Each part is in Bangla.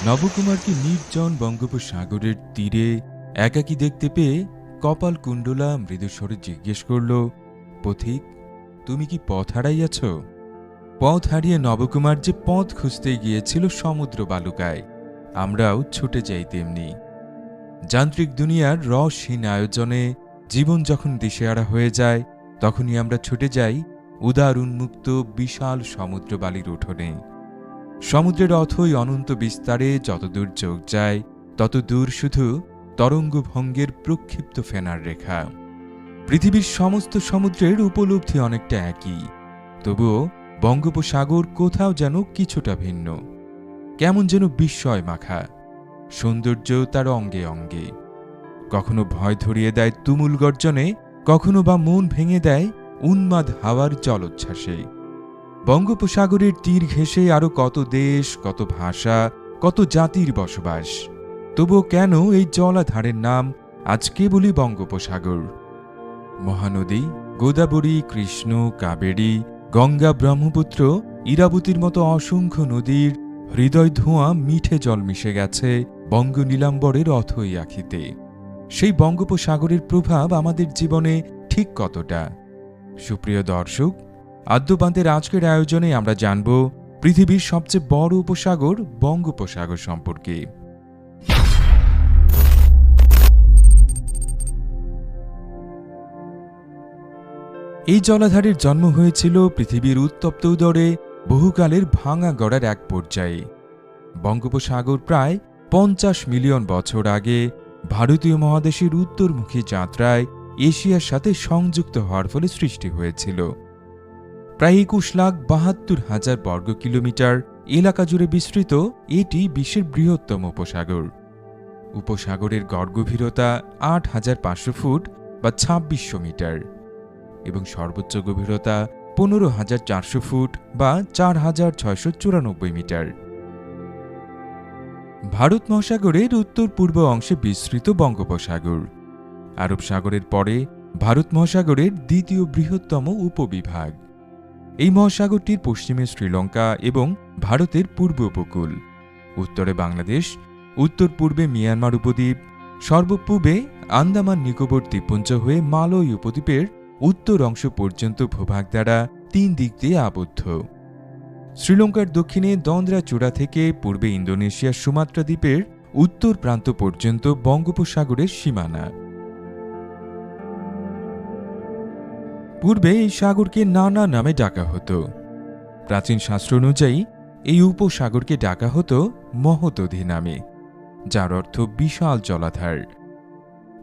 নবকুমারকে নির্জন বঙ্গোপসাগরের তীরে একাকী দেখতে পেয়ে কপাল কুণ্ডলা মৃদুস্বরে জিজ্ঞেস করল, পথিক, তুমি কি পথ হারাইয়াছ? পথ হারিয়ে নবকুমার যে পথ খুঁজতে গিয়েছিল সমুদ্র বালুকায়, আমরাও ছুটে যাই তেমনি। যান্ত্রিক দুনিয়ার রসহীন আয়োজনে জীবন যখন দিশেহারা হয়ে যায়, তখনই আমরা ছুটে যাই উদার উন্মুক্ত বিশাল সমুদ্র বালির উঠোনে। সমুদ্রের অথই অনন্ত বিস্তারে যতদূর চোখ যায়, তত দূর শুধু তরঙ্গভঙ্গের প্রক্ষিপ্ত ফেনার রেখা। পৃথিবীর সমস্ত সমুদ্রের উপলব্ধি অনেকটা একই, তবুও বঙ্গোপসাগর কোথাও যেন কিছুটা ভিন্ন, কেমন যেন বিস্ময় মাখা। সৌন্দর্য তার অঙ্গে অঙ্গে, কখনো ভয় ধরিয়ে দেয় তুমুল গর্জনে, কখনো বা মন ভেঙে দেয় উন্মাদ হাওয়ার জলোচ্ছ্বাসে। বঙ্গোপসাগরের তীর ঘেঁষে আরো কত দেশ, কত ভাষা, কত জাতির বসবাস। তবুও কেন এই জলাধারের নাম আজ কেবলই বঙ্গোপসাগর? মহানদী গোদাবরী, কৃষ্ণ, কাবেরী, গঙ্গা, ব্রহ্মপুত্র, ইরাবতীর মতো অসংখ্য নদীর হৃদয় ধোঁয়া মিঠে জল মিশে গেছে বঙ্গ নীলাম্বরের অথই আখিতে। সেই বঙ্গোপসাগরের প্রভাব আমাদের জীবনে ঠিক কতটা? সুপ্রিয় দর্শক, আদ্যপান্তের আজকের আয়োজনে আমরা জানব পৃথিবীর সবচেয়ে বড় উপসাগর বঙ্গোপসাগর সম্পর্কে। এই জলাধারের জন্ম হয়েছিল পৃথিবীর উত্তপ্ত উদরে বহুকালের ভাঙা গড়ার এক পর্যায়ে। বঙ্গোপসাগর প্রায় ৫০ মিলিয়ন বছর আগে ভারতীয় মহাদেশের উত্তরমুখী যাত্রায় এশিয়ার সাথে সংযুক্ত হওয়ার ফলে সৃষ্টি হয়েছিল। প্রায় ২১,৭২,০০০ বর্গ কিলোমিটার এলাকা জুড়ে বিস্তৃত এটি বিশ্বের বৃহত্তম উপসাগর। উপসাগরের গড় গভীরতা ৮,৫০০ ফুট বা ২৬০০ মিটার এবং সর্বোচ্চ গভীরতা ১৫,৪০০ ফুট বা ৪,৬৯৪ মিটার। ভারত মহাসাগরের উত্তর পূর্ব অংশে বিস্তৃত বঙ্গোপসাগর আরব সাগরের পরে ভারত মহাসাগরের দ্বিতীয় বৃহত্তম উপবিভাগ। এই মহাসাগরটির পশ্চিমে শ্রীলঙ্কা এবং ভারতের পূর্ব উপকূল, উত্তরে বাংলাদেশ, উত্তর পূর্বে মিয়ানমার উপদ্বীপ, সর্বপূর্বে আন্দামান নিকোবর দ্বীপপুঞ্জ হয়ে মালয় উপদ্বীপের উত্তর অংশ পর্যন্ত ভূভাগ দ্বারা ৩ দিক দিয়ে আবদ্ধ। শ্রীলঙ্কার দক্ষিণে দন্দ্রা চূড়া থেকে পূর্বে ইন্দোনেশিয়ার সুমাত্রা দ্বীপের উত্তর প্রান্ত পর্যন্ত বঙ্গোপসাগরের সীমানা। পূর্বে এই সাগরকে নানা নামে ডাকা হতো। প্রাচীন শাস্ত্র অনুযায়ী এই উপসাগরকে ডাকা হতো মহোদধি নামে, যার অর্থ বিশাল জলাধার।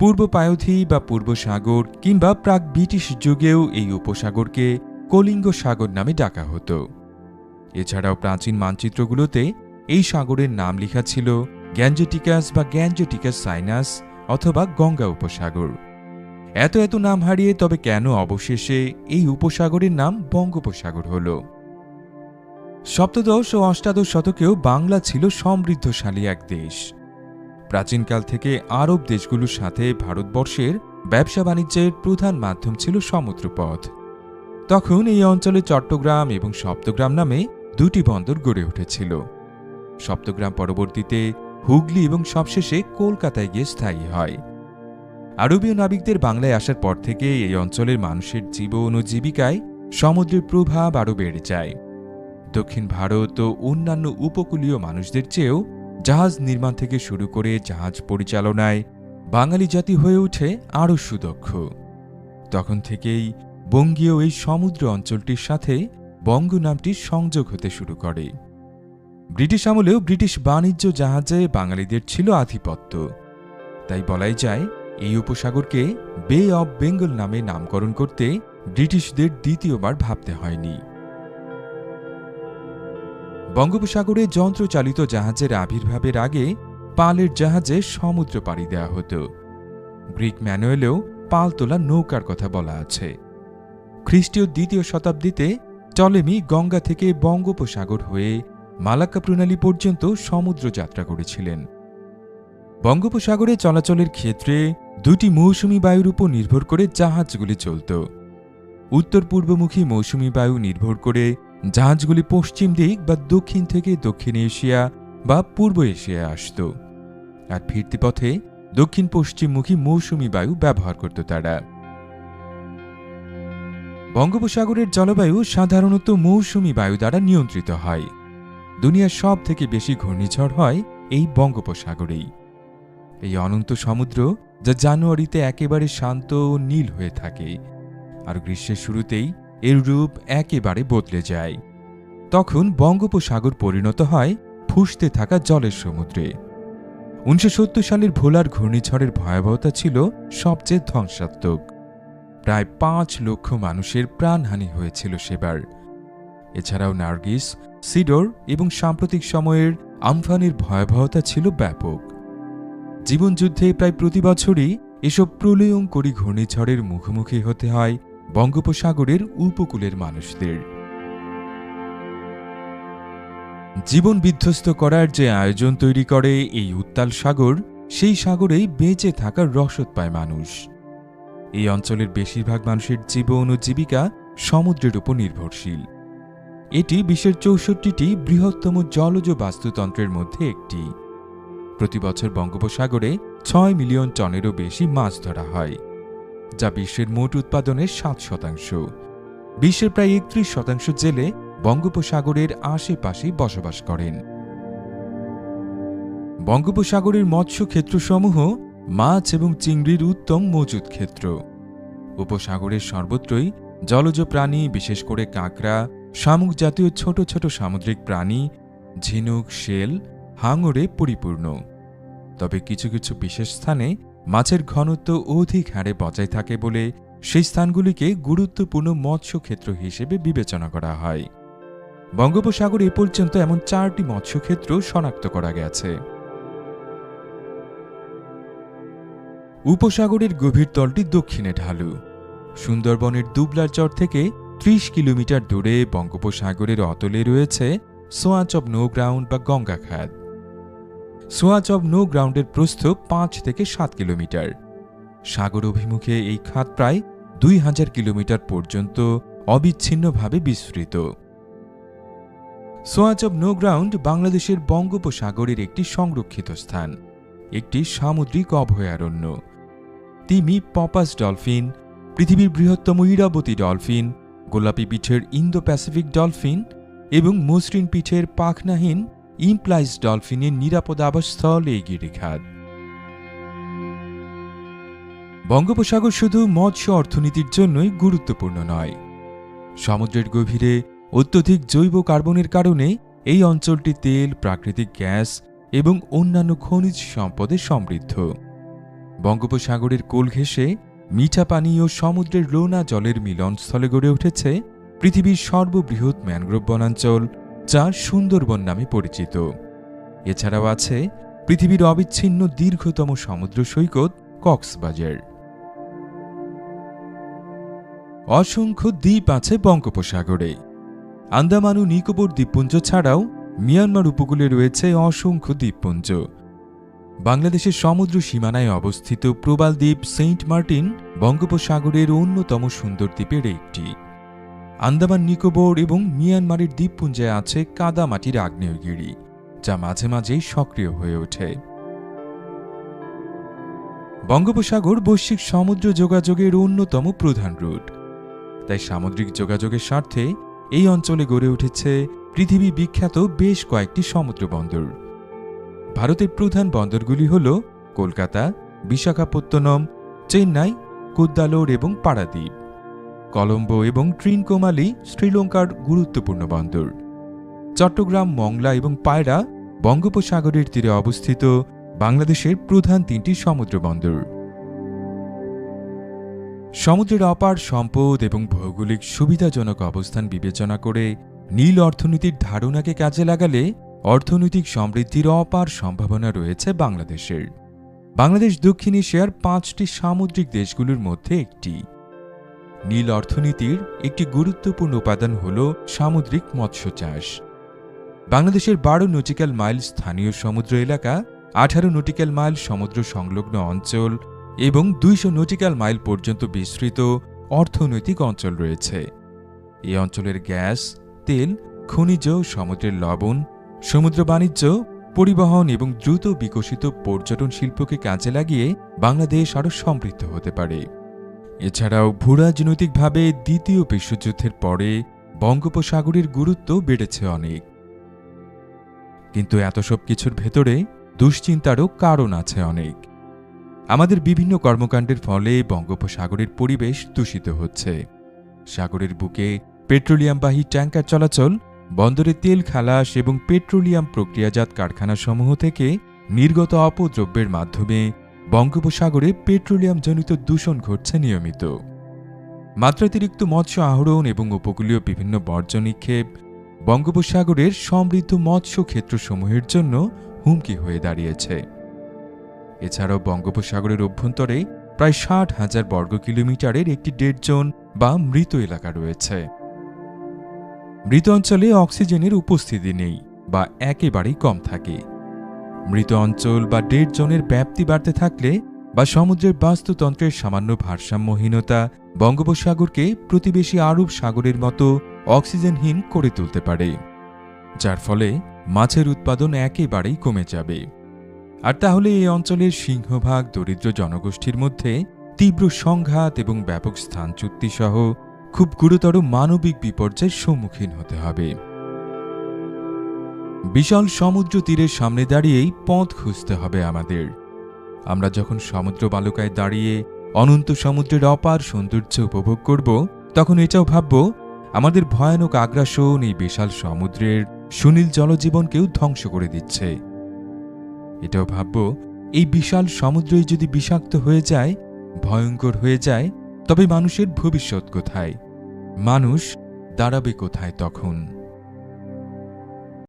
পূর্ব পায়োধি বা পূর্ব সাগর কিংবা প্রাক ব্রিটিশ যুগেও এই উপসাগরকে কলিঙ্গ সাগর নামে ডাকা হতো। এছাড়াও প্রাচীন মানচিত্রগুলোতে এই সাগরের নাম লেখা ছিল গ্যাঞ্জেটিকাস বা গ্যাঞ্জেটিকাস সাইনাস অথবা গঙ্গা উপসাগর। এত নাম হারিয়ে তবে কেন অবশেষে এই উপসাগরের নাম বঙ্গোপসাগর হল? সপ্তদশ ও অষ্টাদশ শতকেও বাংলা ছিল সমৃদ্ধশালী এক দেশ। প্রাচীনকাল থেকে আরব দেশগুলোর সাথে ভারতবর্ষের ব্যবসা বাণিজ্যের প্রধান মাধ্যম ছিল সমুদ্রপথ। তখন এই অঞ্চলে চট্টগ্রাম এবং সপ্তগ্রাম নামে 2টি বন্দর গড়ে উঠেছিল। সপ্তগ্রাম পরবর্তীতে হুগলি এবং সবশেষে কলকাতায় গিয়ে স্থায়ী হয়। আরবীয় নাবিকদের বাংলায় আসার পর থেকে এই অঞ্চলের মানুষের জীবন ও জীবিকায় সমুদ্রের প্রভাব আরও বেড়ে যায়। দক্ষিণ ভারত ও অন্যান্য উপকূলীয় মানুষদের চেয়েও জাহাজ নির্মাণ থেকে শুরু করে জাহাজ পরিচালনায় বাঙালি জাতি হয়ে ওঠে আরও সুদক্ষ। তখন থেকেই বঙ্গীয় এই সমুদ্র অঞ্চলটির সাথে বঙ্গ নামটির সংযোগ হতে শুরু করে। ব্রিটিশ আমলেও ব্রিটিশ বাণিজ্য জাহাজে বাঙালিদের ছিল আধিপত্য। তাই বলাই যায় এই উপসাগরকে বে অব বেঙ্গল নামে নামকরণ করতে ব্রিটিশদের দ্বিতীয়বার ভাবতে হয়নি। বঙ্গোপসাগরে যন্ত্রচালিত জাহাজের আবির্ভাবের আগে পালের জাহাজে সমুদ্র পাড়ি দেওয়া হতো। গ্রিক ম্যানুয়ালেও পাল তোলা নৌকার কথা বলা আছে। খ্রিস্টীয় ২য় শতাব্দীতে টলেমি গঙ্গা থেকে বঙ্গোপসাগর হয়ে মালাক্কা প্রণালী পর্যন্ত সমুদ্র যাত্রা করেছিলেন। বঙ্গোপসাগরে চলাচলের ক্ষেত্রে 2টি মৌসুমী বায়ুর উপর নির্ভর করে জাহাজগুলি চলত। উত্তর পূর্বমুখী মৌসুমী বায়ু নির্ভর করে জাহাজগুলি পশ্চিম দিক বা দক্ষিণ থেকে দক্ষিণ এশিয়া বা পূর্ব এশিয়ায় আসত, আর ফিরতি পথে দক্ষিণ পশ্চিমমুখী মৌসুমী বায়ু ব্যবহার করত তারা। বঙ্গোপসাগরের জলবায়ু সাধারণত মৌসুমী বায়ু দ্বারা নিয়ন্ত্রিত হয়। দুনিয়ার সব থেকে বেশি ঘূর্ণিঝড় হয় এই বঙ্গোপসাগরেই। এই অনন্ত সমুদ্র, যা জানুয়ারিতে একেবারে শান্ত ও নীল হয়ে থাকে, আর গ্রীষ্মের শুরুতেই এর রূপ একেবারে বদলে যায়। তখন বঙ্গোপসাগর পরিণত হয় ফুঁসতে থাকা জলের সমুদ্রে। 1970 সালের ভোলার ঘূর্ণিঝড়ের ভয়াবহতা ছিল সবচেয়ে ধ্বংসাত্মক। প্রায় 5 লক্ষ মানুষের প্রাণহানি হয়েছিল সেবার। এছাড়াও নার্গিস, সিডর এবং সাম্প্রতিক সময়ের আমফানের ভয়াবহতা ছিল ব্যাপক। জীবনযুদ্ধে প্রায় প্রতি বছরই এসব প্রলয়ঙ্করী ঘূর্ণিঝড়ের মুখোমুখি হতে হয় বঙ্গোপসাগরের উপকূলের মানুষদের। জীবন বিধ্বস্ত করার যে আয়োজন তৈরি করে এই উত্তাল সাগর, সেই সাগরেই বেঁচে থাকার রসদ পায় মানুষ। এই অঞ্চলের বেশিরভাগ মানুষের জীবন ও জীবিকা সমুদ্রের উপর নির্ভরশীল। এটি বিশ্বের 64টি বৃহত্তম জলজ বাস্তুতন্ত্রের মধ্যে একটি। প্রতি বছর বঙ্গোপসাগরে 6 মিলিয়ন টনেরও বেশি মাছ ধরা হয়, যা বিশ্বের মোট উৎপাদনের 7%। বিশ্বের প্রায় 31% জেলে বঙ্গোপসাগরের আশেপাশেই বসবাস করেন। বঙ্গোপসাগরের মৎস্য ক্ষেত্রসমূহ মাছ এবং চিংড়ির উত্তম মজুদ ক্ষেত্র। উপসাগরের সর্বত্রই জলজ প্রাণী, বিশেষ করে কাঁকড়া, শামুক জাতীয় ছোট ছোট সামুদ্রিক প্রাণী, ঝিনুক, শেল, হাঙরে পরিপূর্ণ। তবে কিছু কিছু বিশেষ স্থানে মাছের ঘনত্ব অধিক হারে বজায় থাকে বলে সেই স্থানগুলিকে গুরুত্বপূর্ণ মৎস্যক্ষেত্র হিসেবে বিবেচনা করা হয়। বঙ্গোপসাগরে এ পর্যন্ত এমন 4টি মৎস্যক্ষেত্র শনাক্ত করা গেছে। উপসাগরের গভীর তলটি দক্ষিণে ঢালু। সুন্দরবনের দুবলার চর থেকে 30 কিলোমিটার দূরে বঙ্গোপসাগরের অতলে রয়েছে সোয়াচ অব নো গ্রাউন্ড বা গঙ্গা খাত। সোয়াচ অব নো গ্রাউন্ডের প্রস্থ 5 থেকে 7 কিলোমিটার। সাগর অভিমুখে এই খাত প্রায় 2000 কিলোমিটার পর্যন্ত অবিচ্ছিন্নভাবে বিস্তৃত। সোয়াচ অব নো গ্রাউন্ড বাংলাদেশের বঙ্গোপসাগরের একটি সংরক্ষিত স্থান, একটি সামুদ্রিক অভয়ারণ্য। তিমি পপাস ডলফিন, পৃথিবীর বৃহত্তম ইরাবতী ডলফিন, গোলাপি পিঠের ইন্দো প্যাসিফিক ডলফিন এবং মসৃণ পিঠের পাখনাহীন ইমপ্লাইজ ডলফিনের নিরাপদ আবাসস্থল এই গিরিখাত। বঙ্গোপসাগর শুধু মৎস্য অর্থনীতির জন্যই গুরুত্বপূর্ণ নয়। সমুদ্রের গভীরে অত্যধিক জৈব কার্বনের কারণে এই অঞ্চলটি তেল, প্রাকৃতিক গ্যাস এবং অন্যান্য খনিজ সম্পদে সমৃদ্ধ। বঙ্গোপসাগরের কোল ঘেঁষে মিঠা পানি ও সমুদ্রের লোনা জলের মিলনস্থলে গড়ে উঠেছে পৃথিবীর সর্ববৃহৎ ম্যানগ্রোভ বনাঞ্চল, যা সুন্দরবন নামে পরিচিত। এছাড়াও আছে পৃথিবীর অবিচ্ছিন্ন দীর্ঘতম সমুদ্র সৈকত কক্সবাজার। অসংখ্য দ্বীপ আছে বঙ্গোপসাগরে। আন্দামান ও নিকোবর দ্বীপপুঞ্জ ছাড়াও মিয়ানমার উপকূলে রয়েছে অসংখ্য দ্বীপপুঞ্জ। বাংলাদেশের সমুদ্র সীমানায় অবস্থিত প্রবাল দ্বীপ সেন্ট মার্টিন বঙ্গোপসাগরের অন্যতম সুন্দর দ্বীপের একটি। আন্দামান, নিকোবর এবং মিয়ানমারের দ্বীপপুঞ্জে আছে কাদামাটির আগ্নেয়গিরি, যা মাঝে মাঝেই সক্রিয় হয়ে ওঠে। বঙ্গোপসাগর বৈশ্বিক সমুদ্র যোগাযোগের অন্যতম প্রধান রুট। তাই সামুদ্রিক যোগাযোগের স্বার্থে এই অঞ্চলে গড়ে উঠেছে পৃথিবী বিখ্যাত বেশ কয়েকটি সমুদ্র বন্দর। ভারতের প্রধান বন্দরগুলি হল কলকাতা, বিশাখাপত্তনম, চেন্নাই, কুদ্দালোর এবং পারাদ্বীপ। কলম্বো এবং ট্রিনকোমালি শ্রীলঙ্কার গুরুত্বপূর্ণ বন্দর। চট্টগ্রাম, মংলা এবং পায়রা বঙ্গোপসাগরের তীরে অবস্থিত বাংলাদেশের প্রধান 3টি সমুদ্র বন্দর। সমুদ্রের অপার সম্পদ এবং ভৌগোলিক সুবিধাজনক অবস্থান বিবেচনা করে নীল অর্থনীতির ধারণাকে কাজে লাগালে অর্থনৈতিক সমৃদ্ধির অপার সম্ভাবনা রয়েছে বাংলাদেশের। বাংলাদেশ দক্ষিণ এশিয়ার 5টি সামুদ্রিক দেশগুলোর মধ্যে একটি। নীল অর্থনীতির একটি গুরুত্বপূর্ণ উপাদান হল সামুদ্রিক মৎস্য চাষ। বাংলাদেশের 12 নটিক্যাল মাইল স্থানীয় সমুদ্র এলাকা, 18 নটিক্যাল মাইল সমুদ্র সংলগ্ন অঞ্চল এবং 200 নটিক্যাল মাইল পর্যন্ত বিস্তৃত অর্থনৈতিক অঞ্চল রয়েছে। এই অঞ্চলের গ্যাস, তেল, খনিজ, সমুদ্রের লবণ, সমুদ্র বাণিজ্য, পরিবহন এবং দ্রুত বিকশিত পর্যটন শিল্পকে কাজে লাগিয়ে বাংলাদেশ আরও সমৃদ্ধ হতে পারে। এছাড়াও ভূরাজনৈতিকভাবে দ্বিতীয় বিশ্বযুদ্ধের পরে বঙ্গোপসাগরের গুরুত্ব বেড়েছে অনেক। কিন্তু এত সব কিছুর ভেতরে দুশ্চিন্তারও কারণ আছে অনেক। আমাদের বিভিন্ন কর্মকাণ্ডের ফলে বঙ্গোপসাগরের পরিবেশ দূষিত হচ্ছে। সাগরের বুকে পেট্রোলিয়ামবাহী ট্যাঙ্কার চলাচল, বন্দরে তেল খালাস এবং পেট্রোলিয়াম প্রক্রিয়াজাত কারখানাসমূহ থেকে নির্গত অপদ্রব্যের মাধ্যমে বঙ্গোপসাগরে পেট্রোলিয়ামজনিত দূষণ ঘটছে নিয়মিত। মাত্রাতিরিক্ত মৎস্য আহরণ এবং উপকূলীয় বিভিন্ন বর্জ্য নিক্ষেপ বঙ্গোপসাগরের সমৃদ্ধ মৎস্য ক্ষেত্রসমূহের জন্য হুমকি হয়ে দাঁড়িয়েছে। এছাড়াও বঙ্গোপসাগরের অভ্যন্তরে প্রায় 60,000 বর্গ কিলোমিটারের একটি ডেড জোন বা মৃত এলাকা রয়েছে। মৃত অঞ্চলে অক্সিজেনের উপস্থিতি নেই বা একেবারেই কম থাকে। মৃত অঞ্চল বা ডেড জোনের ব্যাপ্তি বাড়তে থাকলে বা সমুদ্রের বাস্তুতন্ত্রের সামান্য ভারসাম্যহীনতা বঙ্গোপসাগরকে প্রতিবেশী আরব সাগরের মতো অক্সিজেনহীন করে তুলতে পারে, যার ফলে মাছের উৎপাদন একেবারেই কমে যাবে। আর তাহলে এই অঞ্চলের সিংহভাগ দরিদ্র জনগোষ্ঠীর মধ্যে তীব্র সংঘাত এবং ব্যাপক স্থানচ্যুতি সহ খুব গুরুতর মানবিক বিপর্যয়ের সম্মুখীন হতে হবে। বিশাল সমুদ্র তীরের সামনে দাঁড়িয়েই পথ খুঁজতে হবে আমাদের। আমরা যখন সমুদ্র বালুকায় দাঁড়িয়ে অনন্ত সমুদ্রের অপার সৌন্দর্য উপভোগ করব, তখন এটাও ভাবব আমাদের ভয়ানক আগ্রাসন এই বিশাল সমুদ্রের সুনীল জলজীবনকেও ধ্বংস করে দিচ্ছে। এটাও ভাবব এই বিশাল সমুদ্রই যদি বিষাক্ত হয়ে যায়, ভয়ঙ্কর হয়ে যায়, তবে মানুষের ভবিষ্যৎ কোথায়? মানুষ দাঁড়াবে কোথায় তখন?